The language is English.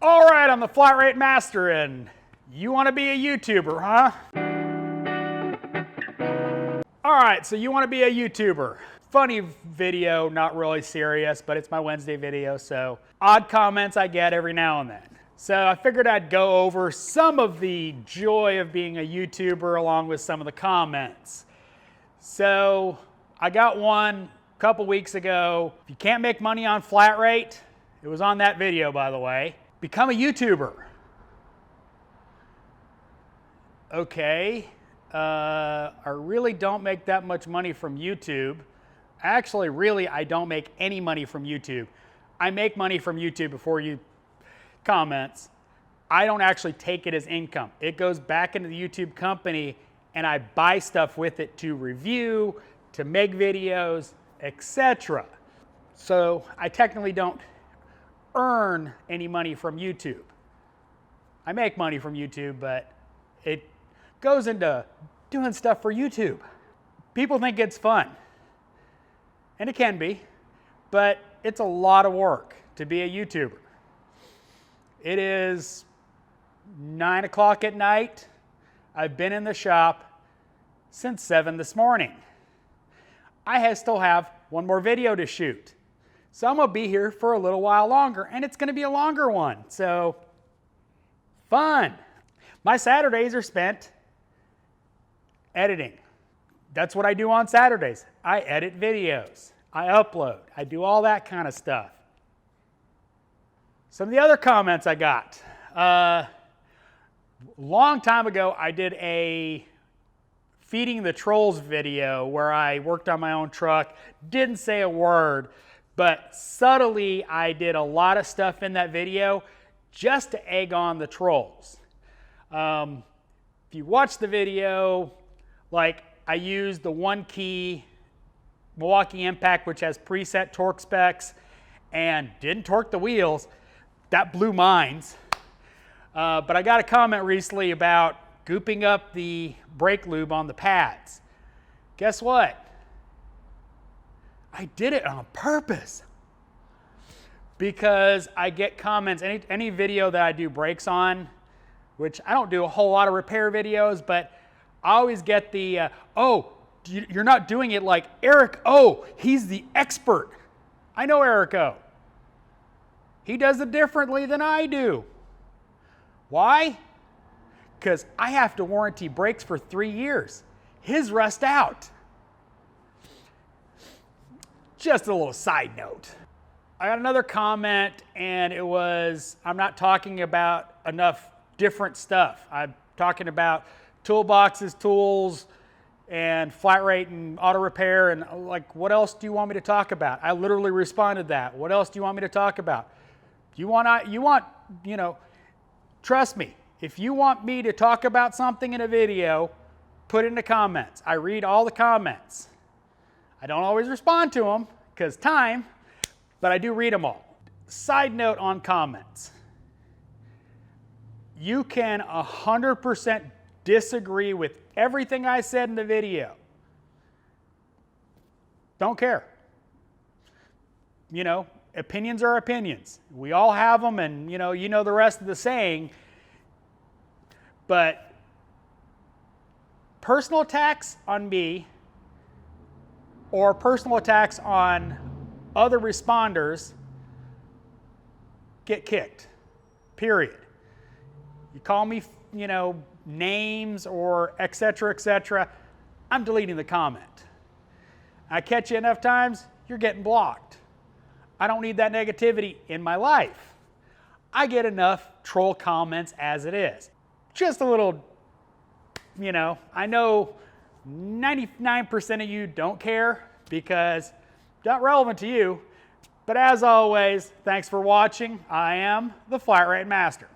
All right, I'm the Flat Rate Master, and you want to be a YouTuber, huh? All right, so you want to be a YouTuber. Funny video, not really serious, but it's my Wednesday video, so odd comments I get every now and then. So I figured I'd go over some of the joy of being a YouTuber along with some of the comments. So I got one a couple weeks ago. If you can't make money on flat rate, it was on that video, by the way, become a YouTuber. Okay, I really don't make that much money from YouTube. Actually, really, I don't make any money from YouTube. I make money from YouTube before you comments. I don't actually take it as income. It goes back into the YouTube company and I buy stuff with it to review, to make videos, etc. So I technically don't earn any money from YouTube. I make money from YouTube, but it goes into doing stuff for YouTube. People think it's fun, and it can be, but it's a lot of work to be a YouTuber. It is 9 o'clock at night. I've been in the shop since 7 this morning. I still have one more video to shoot. So I'm gonna be here for a little while longer, and it's gonna be a longer one, so fun. My Saturdays are spent editing. That's what I do on Saturdays. I edit videos, I upload, I do all that kind of stuff. Some of the other comments I got. Long time ago, I did a feeding the trolls video where I worked on my own truck, didn't say a word, but subtly I did a lot of stuff in that video just to egg on the trolls. If you watch the video, like I used the 1-key Milwaukee Impact, which has preset torque specs, and didn't torque the wheels. That blew minds. But I got a comment recently about gooping up the brake lube on the pads. Guess what? I did it on purpose. Because I get comments, any video that I do brakes on, which I don't do a whole lot of repair videos, but I always get the, oh, you're not doing it like Eric O. He's the expert. I know Eric O. He does it differently than I do. Why? Because I have to warranty brakes for 3 years. His rust out. Just a little side note. I got another comment, and it was, I'm not talking about enough different stuff. I'm talking about toolboxes, tools, and flat rate and auto repair, and like, what else do you want me to talk about? I literally responded that. What else do you want me to talk about? You know, trust me, if you want me to talk about something in a video, put it in the comments. I read all the comments. I don't always respond to them because time, but I do read them all. Side note on comments. You can 100% disagree with everything I said in the video. Don't care. You know, opinions are opinions. We all have them, and you know the rest of the saying. But personal attacks on me or personal attacks on other responders get kicked, period. You call me, names or et cetera, I'm deleting the comment. I catch you enough times, you're getting blocked. I don't need that negativity in my life. I get enough troll comments as it is. Just a little, I know 99% of you don't care because it's not relevant to you. But as always, thanks for watching. I am the Flat Rate Master.